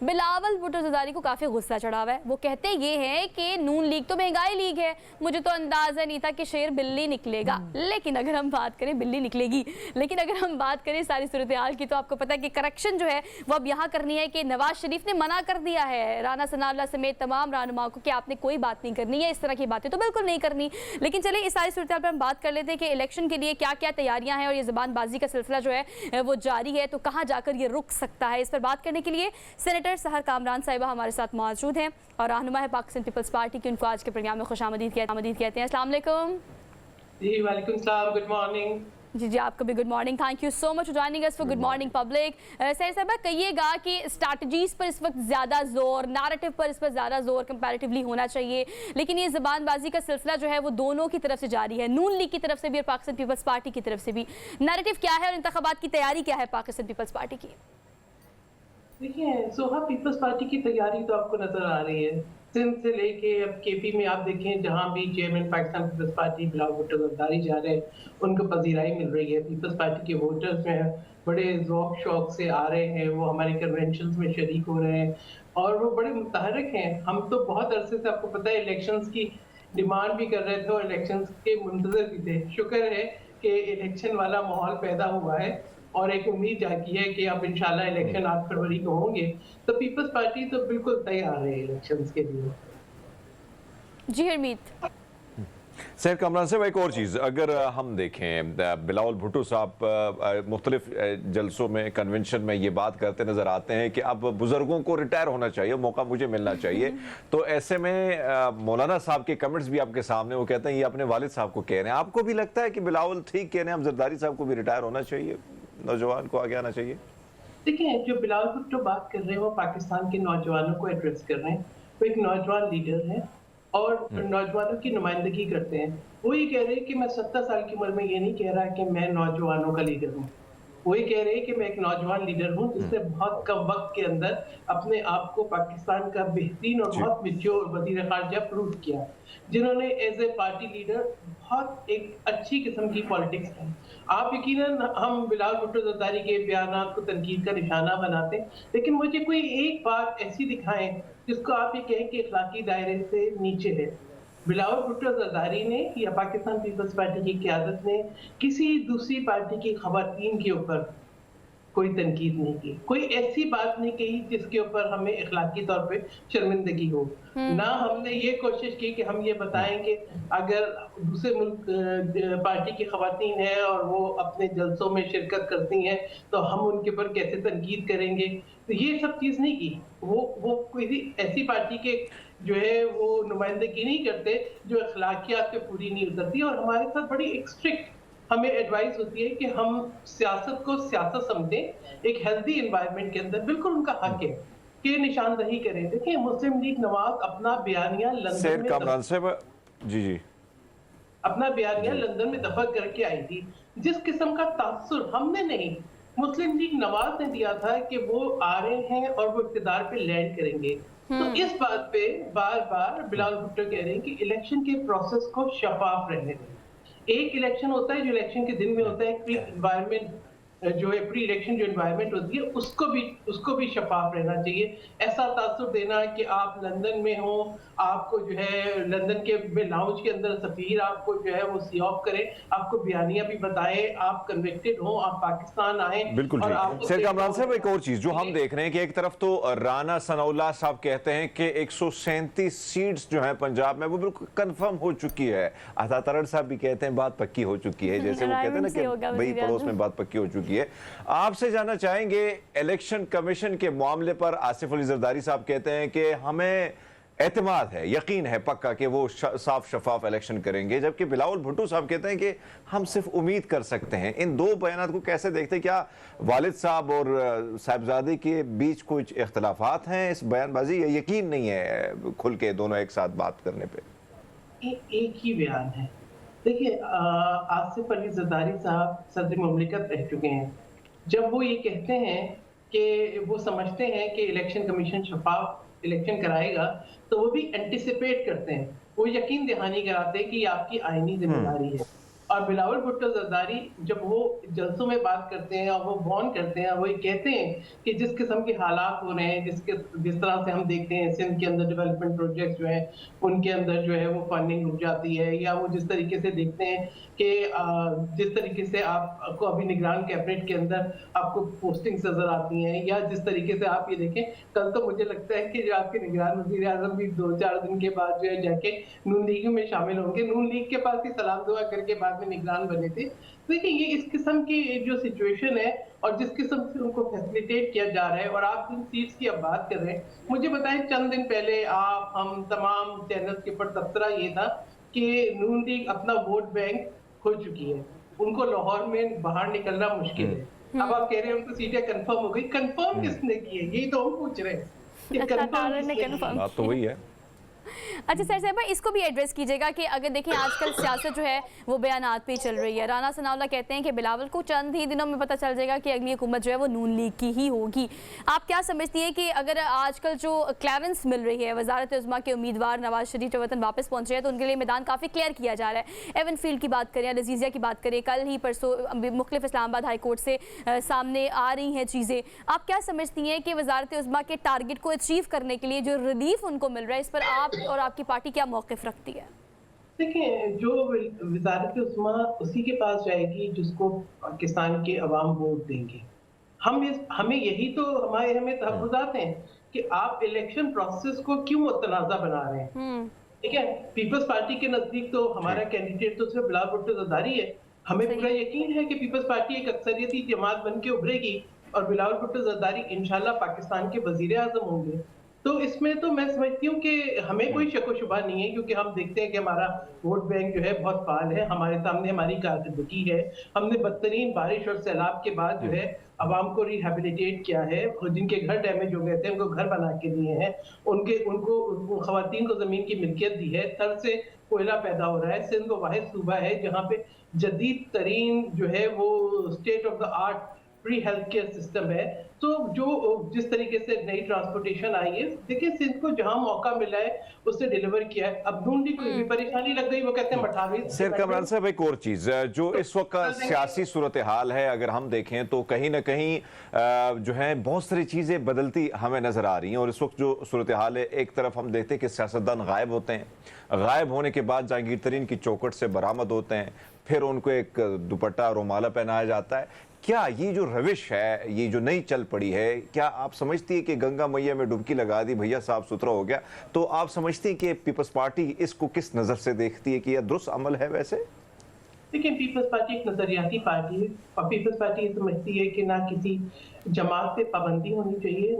बिलावल भुट्टो ज़रदारी को काफ़ी गुस्सा चढ़ा हुआ है। वो कहते ये हैं कि नून लीग तो महंगाई लीग है, मुझे तो अंदाज़ा नहीं था कि शेर बिल्ली निकलेगा। लेकिन अगर हम बात करें बिल्ली निकलेगी, लेकिन अगर हम बात करें सारी सूरत हाल की, तो आपको पता है कि करेक्शन जो है वो अब यहाँ करनी है कि नवाज शरीफ ने मना कर दिया है राना सनाउल्लाह समेत तमाम रहनुमाओं को कि आपने कोई बात नहीं करनी है, इस तरह की बातें तो बिल्कुल नहीं करनी। लेकिन चलिए इस सारी सूरत हाल पर हम बात कर लेते हैं कि इलेक्शन के लिए क्या क्या तैयारियां हैं और ये ज़बानबाजी का सिलसिला जो है वो जारी है, तो कहाँ जाकर ये रुक सकता है। इस पर बात करने के लिए सेनेटर सहर कामरान साहिबा हमारे साथ मौजूद हैं और रहनुमा है पाकिस्तान पीपल्स पार्टी की। उनको आज के प्रोग्राम में खुशामदीद कहते हैं। अस्सलाम वालेकुम। जी वालेकुम सलाम, गुड मॉर्निंग। जी आपको भी good morning. Thank you so much for joining us for good morning public. Sir साहब कहिएगा कि स्ट्रैटेजीज पर इस वक्त ज़्यादा जोर, नैरेटिव पर इस पर ज़्यादा जोर कंपैरेटिवली होना चाहिए, लेकिन ये ज़बानबाजी का सिलसिला जो है वो दोनों की तरफ से जारी है, नून लीग की तरफ से भी और पाकिस्तान पीपल्स पार्टी की तरफ से भी। नैरेटिव क्या है और इंतखाबात की तैयारी क्या है पाकिस्तान पीपल्स पार्टी की? देखिए सोहा पीपल्स पार्टी की तैयारी तो आपको नजर आ रही है, सिंध से लेके अब केपी में आप देखें जहां भी chairman Pakistan peoples party Bilawal Bhutto Zardari जा रहे हैं उनको पजीराई मिल रही है। पीपल्स पार्टी के वोटर्स जो है बड़े ज़ौक शौक से आ रहे हैं, वो हमारे कन्वेंशन में शरीक हो रहे हैं और वो बड़े मुतहरक हैं। हम तो बहुत अरसे से आपको पता है इलेक्शंस की डिमांड भी कर रहे थे और इलेक्शंस के मुंतजर भी थे। शुक्र है कि इलेक्शन वाला माहौल पैदा हुआ है और एक उम्मीद जागी है कि अब इंशाल्लाह इलेक्शन 8 फरवरी को होंगे, तो पीपल्स पार्टी तो बिल्कुल तैयार है इलेक्शंस के लिए। जी हरमीत। सर कमरान साहब एक और चीज़ अगर हम देखें, बिलावल भुट्टो साहब मुख्तलिफ जलसों में कन्वेंशन में ये बात करते नज़र आते हैं कि अब बुज़ुर्गों को रिटायर होना चाहिए, मौका मुझे मिलना चाहिए। तो ऐसे में मौलाना साहब के कमेंट्स भी आपके सामने, वो कहते हैं ये अपने वालिद साहब को कह रहे हैं। आपको भी लगता है कि बिलावल ठीक कह रहे हैं, अब ज़रदारी साहब को भी रिटायर होना चाहिए, नौजवान को आगे आना चाहिए? देखिए जो बिलावल भुट्टो बात कर रहे हैं वो पाकिस्तान के नौजवानों को एड्रेस कर रहे हैं। वो एक नौजवान लीडर है और नौजवानों की नुमाइंदगी करते हैं। वो ये कह रहे हैं कि मैं 70 साल की उम्र में ये नहीं कह रहा कि मैं नौजवानों का लीडर हूँ। वो ये कह रहे हैं कि मैं एक नौजवान लीडर हूँ जिसने बहुत कम वक्त के अंदर अपने आप को पाकिस्तान का बेहतरीन और बहुत मैच्योर वज़ीर ख़ारिजा प्रूव किया, जिन्होंने एज ए पार्टी लीडर बहुत एक अच्छी किस्म की पॉलिटिक्स की। आप यकीनन हम बिलावल भुट्टो ज़रदारी के बयानात को तनकीद का निशाना बनाते हैं, लेकिन मुझे कोई एक बात ऐसी दिखाएं जिसको आप ये कहें कि इखलाकी दायरे से नीचे है। बिलावल भुट्टो ज़रदारी ने या पाकिस्तान पीपल्स पार्टी की क़यादत ने किसी दूसरी पार्टी की ख़वातीन के ऊपर कोई तनकीद नहीं की, कोई ऐसी बात नहीं कही जिसके ऊपर हमें इखलाकी तौर पे शर्मिंदगी हो। ना हमने ये कोशिश की कि हम ये बताएं कि अगर दूसरे मुल्क पार्टी की खवातीन है और वो अपने जलसों में शिरकत करती हैं तो हम उनके ऊपर कैसे तनकीद करेंगे, तो ये सब चीज़ नहीं की। वो कोई ऐसी पार्टी के जो है वो नुमाइंदगी नहीं करते जो अखलाकियात पे पूरी नहीं उतरती, और हमारे साथ बड़ी एक स्ट्रिक्ट हमें एडवाइस होती है कि हम सियासत को सियासत समझें, एक हेल्दी एनवायरनमेंट के अंदर। बिल्कुल उनका हक है कि निशानदही करें। देखिए मुस्लिम लीग नवाज अपना बयानिया लंदन में दफा करके आई थी। जिस किस्म का तासुर हमने नहीं, मुस्लिम लीग नवाज ने दिया था कि वो आ रहे हैं और वो इक़्तिदार पे लैंड करेंगे। तो इस बात पे बार बार बिलावल भुट्टो कह रहे हैं कि इलेक्शन के प्रोसेस को शफाफ रहने दें। एक इलेक्शन होता है जो इलेक्शन के दिन में होता है, प्री एनवायरनमेंट जो है, प्री इलेक्शन जो एनवायरनमेंट होती है उसको भी शफाफ रहना चाहिए। ऐसा तासुर देना कि आप लंदन में हो, आपको जो है लंदन के लाउंज के अंदर सफीर आपको जो है वो सी ऑफ करे, आपको बयानिया भी बताए, आप कन्विक्टेड हो, आप पाकिस्तान आए। बिल्कुल सर कामरान साहब एक और चीज जो हम देख रहे हैं कि एक तरफ तो राना सनाउल्लाह साहब कहते हैं कि 137 सीट्स जो है पंजाब में वो बिल्कुल कंफर्म हो चुकी है। अता तरड़ साहब भी कहते हैं बात पक्की हो चुकी है, जैसे वो कहते हैं ना कि भाई पड़ोस में बात पक्की हो चुकी है। आपसे जानना चाहेंगे इलेक्शन कमीशन के मामले पर। आसिफ अली जरदारी साहब कहते हैं कि हमें एतमाद है, यकीन है पक्का कि वो साफ शफाफ इलेक्शन करेंगे, जबकि बिलावल भुट्टो साहब कहते हैं कि हम सिर्फ उम्मीद कर सकते हैं। इन दो बयानात को कैसे देखते हैं? क्या वालिद साहब और साहिबजादे के बीच कुछ इख्तलाफात हैं इस बयानबाजी, या यकीन नहीं है खुल के दोनों एक साथ बात करने पे? एक ही बयान है। देखिए आसिफ अली जरदारी साहब सदर मुमलिकत रह चुके हैं। जब वो ये कहते हैं कि वो समझते हैं कि इलेक्शन कमीशन शफाफ इलेक्शन कराएगा, तो वो भी एंटिसिपेट करते हैं, वो यकीन दहानी कराते हैं कि ये आपकी आईनी जिम्मेदारी है। और बिलावल भुट्टो जरदारी जब वो जलसों में बात करते हैं और वो बॉन करते हैं, वो ये कहते हैं कि जिस किस्म के हालात हो रहे हैं, जिस तरह से हम देखते हैं सिंध के अंदर डेवलपमेंट प्रोजेक्ट्स जो हैं उनके अंदर जो है वो फंडिंग रुक जाती है, या वो जिस तरीके से देखते हैं कि जिस तरीके से आपको अभी निगरान कैबिनेट के अंदर आपको पोस्टिंग्स नजर आती हैं, या जिस तरीके से आप ये देखें, कल तो मुझे लगता है कि जो आपके निगरान वज़ीर आज़म भी 2-4 दिन के बाद जो है जाके नून लीग में शामिल होंगे, नून लीग के पास ही सलाम दुआ करके बाद में निगरान बने थे। देखिए ये इस किस्म की जो सिचुएशन है और जिस किस्म से उनको फैसिलिटेट किया जा रहा है, और आप जिन सीट्स की अब बात कर रहे हैं, मुझे बताएं चंद दिन पहले आप हम तमाम चैनल्स के ऊपर तबसरा ये था कि नून लीग अपना वोट बैंक खो चुकी है, उनको लाहौर में बाहर निकलना मुश्किल है। अब आप कह रहे हैं उनको सीटें कंफर्म हो गई, कंफर्म किसने की है, यही तो हम पूछ रहे हैं कि कंफर्म बात तो वही है। अच्छा सर साहब इसको भी एड्रेस कीजिएगा कि अगर देखें आजकल सियासत जो है वो बयानात पे ही चल रही है। राना सनाउल्लाह कहते हैं कि बिलावल को चंद ही दिनों में पता चल जाएगा कि अगली हुकूमत जो है वो नून लीग की ही होगी। आप क्या समझती हैं कि अगर आजकल जो क्लियरेंस मिल रही है, वजारत उज़्मा के उम्मीदवार नवाज शरीफ जो वतन वापस पहुँच रहे हैं तो उनके लिए मैदान काफ़ी क्लियर किया जा रहा है। एवन फील्ड की बात करें, लजीजिया की बात करें, कल ही परसों मुख्तलिफ इस्लामाबाद हाई कोर्ट से सामने आ रही हैं चीज़ें, आप क्या समझती हैं कि वजारत उज़्मा के टारगेट को अचीव करने के लिए जो रिलीफ उनको मिल रहा है, इस पर आप और आपकी पार्टी क्या मौक़िफ़ रखती है? देखिए जो वज़ारत उस्मा उसी के पास जाएगी जिसको पाकिस्तान के अवाम वोट देंगे। हमें यही तो हमें तहफ़्फ़ुज़ात हैं कि आप इलेक्शन प्रोसेस को क्यों मुतनाज़ा बना रहे हैं। ठीक है, पीपल्स पार्टी के नज़दीक तो हमारा कैंडिडेट तो सिर्फ बिलावल भुट्टो ज़रदारी है। हमें पूरा यकीन है कि पीपल्स पार्टी एक अक्सरियती जमात बन के उभरेगी और बिलावल भुट्टो ज़रदारी इंशाल्लाह पाकिस्तान के वज़ीर आज़म होंगे। तो इसमें तो मैं समझती हूँ कि हमें कोई शक व शुबा नहीं है, क्योंकि हम देखते हैं कि हमारा वोट बैंक जो है बहुत फाल है, हमारे सामने हमारी कारकर्दगी है। हमने बदतरीन बारिश और सैलाब के बाद जो है आवाम को रिहेबिलिटेट किया है, और जिनके घर डैमेज हो गए थे उनको घर बना के दिए हैं, उनको खवातीन को जमीन की मिल्कियत दी है, थर से कोयला पैदा हो रहा है। सिंध वो वाहिद सूबा है जहाँ पे जदीद तरीन जो है वो state of the art free health care system है। तो जो जिस तरीके से नई ट्रांसपोर्टेशन आई है, देखिए सिंध को जहां मौका मिला है उससे डिलीवर किया है। अब नून लीग को भी परेशानी लग गई, वो कहते हैं मठावी। सर कमरान साहब एक और चीज जो इस वक्त का सियासी सूरत हाल है, अगर हम देखें तो कहीं ना कहीं जो है बहुत सारी चीजें बदलती हमें नजर आ रही हैं। और इस वक्त जो सूरत हाल है, एक तरफ हम देखते हैं कि सियासतदान गायब होते हैं, गायब होने के बाद जहांगीर तरीन की चौखट से बरामद होते हैं, फिर उनको एक दुपट्टा रोमाला पहनाया जाता है। क्या ये जो रविश है, ये जो नई चल पड़ी है, क्या आप समझती है कि गंगा मैया में डुबकी लगा दी, भैया साफ सुथरा हो गया? तो आप समझती हैं कि पीपल्स पार्टी इसको किस नज़र से देखती है कि यह दुरुस्त अमल है? वैसे देखिए पीपल्स पार्टी एक नजरियाती पार्टी है, और पीपल्स पार्टी ये समझती है कि ना किसी जमात पे पाबंदी होनी चाहिए,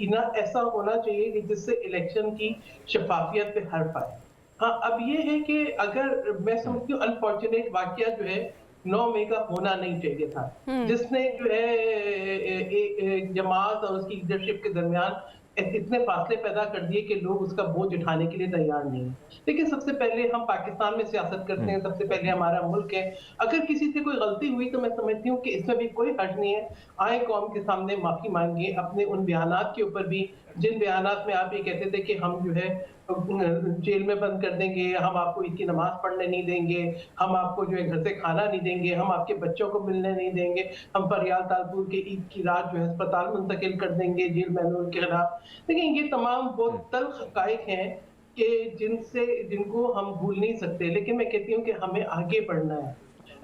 ना ऐसा होना चाहिए कि जिससे इलेक्शन की शफाफियत पे हर्फ आए। हाँ, अब ये है कि अगर मैं समझती हूँ अनफॉर्चुनेट वाकया जो है 9 मई का होना नहीं चाहिए था, जिसने जो है जमात और उसकी लीडरशिप के दरमियान इतने फासले पैदा कर दिए कि लोग उसका बोझ उठाने के लिए तैयार नहीं है। लेकिन सबसे पहले हम पाकिस्तान में सियासत करते हैं, सबसे पहले हमारा मुल्क है। अगर किसी से कोई गलती हुई तो मैं समझती हूँ कि इसमें भी कोई हर्ज नहीं है, आए कौम के सामने माफी मांगे अपने उन बयानात के ऊपर भी, जिन बयानात में आप ये कहते थे कि हम जो है जेल में बंद कर देंगे, हम आपको ईद की नमाज पढ़ने नहीं देंगे, हम आपको जो है घर से खाना नहीं देंगे, हम आपके बच्चों को मिलने नहीं देंगे, हम फरियाल तालपुर के ईद की रात जो है अस्पताल मुंतकिल कर देंगे जेल मैनुअल के खिलाफ। लेकिन ये तमाम बहुत तल्ख हक़ाइक़ हैं कि जिनको हम भूल नहीं सकते। लेकिन मैं कहती हूँ कि हमें आगे बढ़ना है,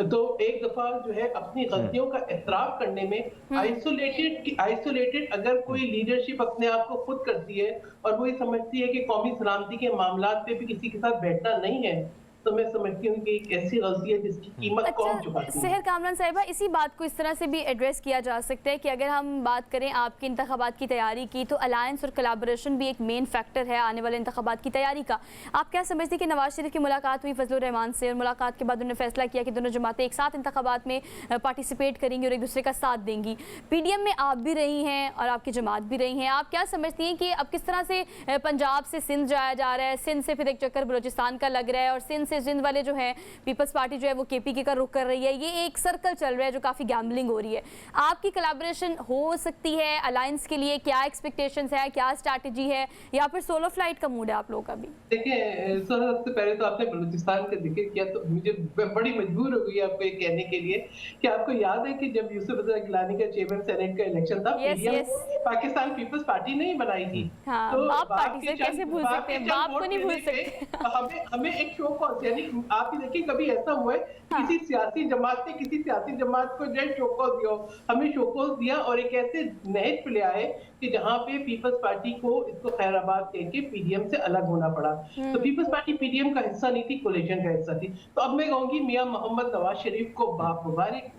तो एक दफा जो है अपनी गलतियों का एतराफ करने में आइसोलेटेड अगर कोई लीडरशिप अपने आप को खुद करती है और वो ये समझती है कि कौमी सलामती के मामलात पे भी किसी के साथ बैठना नहीं है, तो मैं समझती हूँ कि एक ऐसी गलती है जिसकी कीमत कौन चुकाती है। सहर कामरान साहिबा, इसी बात को इस तरह से भी एड्रेस किया जा सकता है कि अगर हम बात करें आपके इंतखाबात की तैयारी की, तो अलायंस और कोलैबोरेशन भी एक मेन फैक्टर है आने वाले इंतखाबात की तैयारी का। आप क्या समझते हैं कि नवाज शरीफ की मुलाकात हुई फजलुर रहमान से, और मुलाकात के बाद उन्होंने फैसला किया कि दोनों जमातें एक साथ इंतखाबात में पार्टिसिपेट करेंगी और एक दूसरे का साथ देंगी। PDM में आप भी रही हैं और आपकी जमात भी रही हैं, आप क्या समझती हैं कि अब किस तरह से पंजाब से सिंध जाया जा रहा है, सिंध से फिर एक चक्कर बलोचिस्तान का लग रहा है, और सिंध से जिंद वाले जो है पीपल्स पार्टी जो है वो केपीके का रुख कर रही है, ये एक सर्कल चल रहा है जो काफी गैम्बलिंग हो रही है। आपकी कोलैबोरेशन हो सकती है अलायंस के लिए? क्या एक्सपेक्टेशंस है, क्या स्ट्रैटेजी है, या फिर सोलो फ्लाइट का मूड है आप लोगों का भी? देखिए, सबसे पहले तो आपने बलूचिस्तान का जिक्र किया तो मुझे बड़ी मजबूर हो गई आपको ये कहने के लिए कि आपको याद है कि जब यूसुफ रज़ा गिलानी का चेयरमैन सेनेट का इलेक्शन था, पीडीएम पाकिस्तान पीपल्स पार्टी नहीं बनाई थी। हाँ, तो बाप पार्टी से कैसे भूल सकते हैं, बाप को नहीं भूल सकते। हमें एक शो कॉज, यानी आप ही देखिए कभी ऐसा हुआ है किसी सियासी जमात ने किसी सियासी जमात को जो शो कॉज दिया, हमें शो कॉज दिया और एक ऐसे नहज पे ले आए कि जहां पे पीपल्स पार्टी को इसको खैराबाद कह के पीडीएम से अलग होना पड़ा। तो पीपल्स पार्टी पीडीएम का हिस्सा नहीं थी, कोलिशन का हिस्सा थी। तो अब मैं कहूंगी मियां मोहम्मद नवाज शरीफ को बाप मुबारक,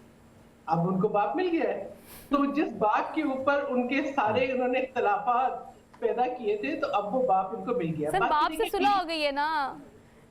अब उनको बाप मिल गया है। तो जिस बात के ऊपर उनके सारे उन्होंने इख्तलाफात पैदा किए थे, तो अब वो बाप उनको मिल गया। सर बाप से सुलह हो गई है ना,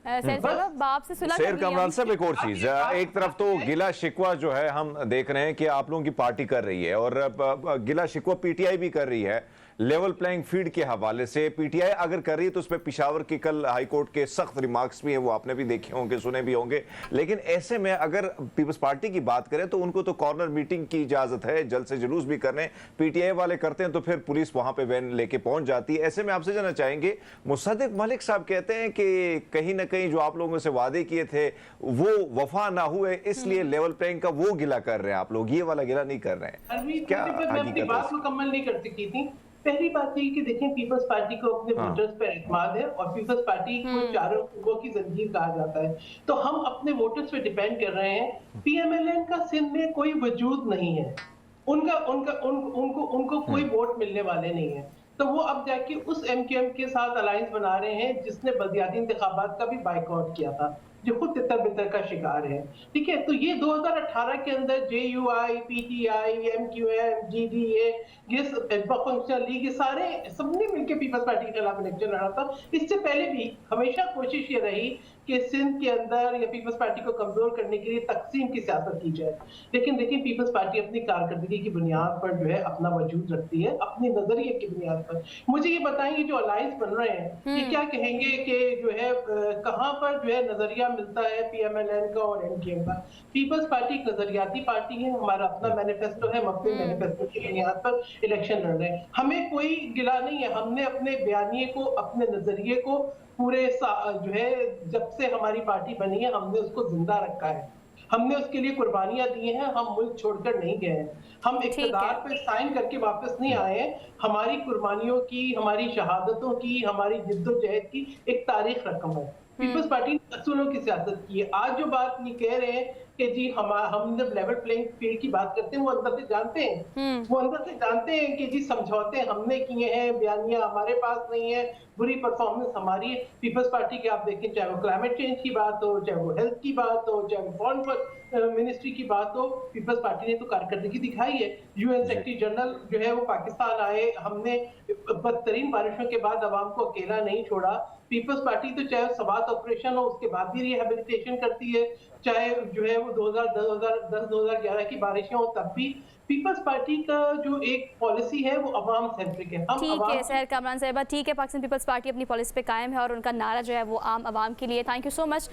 बाप से सुलह शेर कमरान साहब, एक और चीज, एक तरफ तो गिला शिकवा जो है हम देख रहे हैं कि आप लोगों की पार्टी कर रही है और गिला शिकवा पीटीआई भी कर रही है लेवल प्लेइंग फील्ड के हवाले से। पीटीआई अगर कर रही है तो उसमें पिशावर की कल हाईकोर्ट के सख्त रिमार्क्स भी हैं, वो आपने भी देखे होंगे, सुने भी होंगे। लेकिन ऐसे में अगर पीपल्स पार्टी की बात करें तो उनको तो कॉर्नर मीटिंग की इजाजत है, जल्द से जुलूस भी करने। पीटीआई वाले करते हैं तो फिर पुलिस वहां पे वैन लेके पहुंच जाती है। ऐसे में आपसे जानना चाहेंगे, मुसद्दिक मलिक साहब कहते हैं कि कहीं ना कहीं जो आप लोगों से वादे किए थे वो वफा ना हुए, इसलिए लेवल प्लेइंग का वो गिला कर रहे हैं आप लोग, ये वाला गिला नहीं कर रहे हैं। क्या अपनी बात मुकम्मल नहीं कर सकी थी। पहली बात ये कि देखें, पीपल्स पार्टी को अपने वोटर्स पर एतमाद है और पीपल्स पार्टी को चारों कुओं की जंजीर कहा जाता है। तो हम अपने वोटर्स पे डिपेंड कर रहे हैं। पीएमएलएन का सिंध में कोई वजूद नहीं है, उनको कोई वोट मिलने वाले नहीं है। तो वो अब जाके उस एमक्यूएम के साथ अलायंस बना रहे हैं जिसने बल्दियाती इंतखाबात का भी बाइकआउट किया था, जो खुद तितर बितर का शिकार है। ठीक है, तो ये 2018 के अंदर जेयूआई, पीटीआई, एमक्यूएम, जीडीए, ये फंक्शनल लीग, ये सारे सबने मिलकर पीपल्स पार्टी के खिलाफ इलेक्शन लड़ा था। इससे पहले भी हमेशा कोशिश ये रही कि सिंध के अंदर या पीपल्स पार्टी को कमजोर करने के लिए तकसीम की सियासत की जाए। लेकिन देखिए, पीपल्स पार्टी अपनी कारकर्दगी की बुनियाद पर जो है अपना वजूद रखती है, अपने नजरिए की बुनियाद पर। मुझे ये बताएंगे जो अलायंस बन रहे हैं ये क्या कहेंगे कि जो है कहां पर जो है नजरिया मिलता है पीएमएलएन का और एमक्यूएम का। पीपल्स पार्टी एक नजरियाती पार्टी है, हमारा अपना मैनिफेस्टो है, हम अपने मैनिफेस्टो की बुनियाद पर इलेक्शन लड़ रहे हैं। हमें कोई गिला नहीं है, हमने अपने बयानिए को, अपने नजरिए को पूरे जो है जब से हमारी पार्टी बनी है हमने उसको जिंदा रखा है, हमने उसके लिए कुर्बानियां दी हैं, हम मुल्क छोड़कर नहीं गए हैं, हम इक़्तिदार पे साइन करके वापस नहीं आए हैं। हमारी कुर्बानियों की, हमारी शहादतों की, हमारी जिद्दोजहद की एक तारीख रकम है। पीपल्स पार्टी ने असूलों की सियासत की है। आज जो बात ये कह रहे हैं कि जी हम जब लेवल प्लेइंग फील्ड की बात करते हैं वो अंदर से जानते हैं कि जी समझौते हमने किए हैं, बयानियां हमारे पास नहीं है, बुरी परफॉर्मेंस हमारी है। पीपल्स पार्टी के आप देखें, चाहे वो क्लाइमेट चेंज की बात हो, चाहे वो हेल्थ की बात हो, चाहे वो फॉरेन मिनिस्ट्री की बात हो, पीपल्स पार्टी ने तो कारकर्दगी दिखाई है। यूएन सेक्रेटरी जनरल जो है वो पाकिस्तान आए, हमने बदतरीन बारिशों के बाद अवाम को अकेला नहीं छोड़ा। पीपल्स पार्टी तो चाहे सवात ऑपरेशन हो उसके बाद भी रिहेबिलिटेशन करती है, चाहे जो है वो 2010-2011 की बारिशें हो तब भी। पीपल्स पार्टी का जो एक पॉलिसी है वो अवाम सेंट्रिक है। ठीक है सर कमरान साहिबा, ठीक है, पाकिस्तान पीपल्स पार्टी अपनी पॉलिसी पे कायम है और उनका नारा जो है वो आम आवाम के लिए। Thank you so much.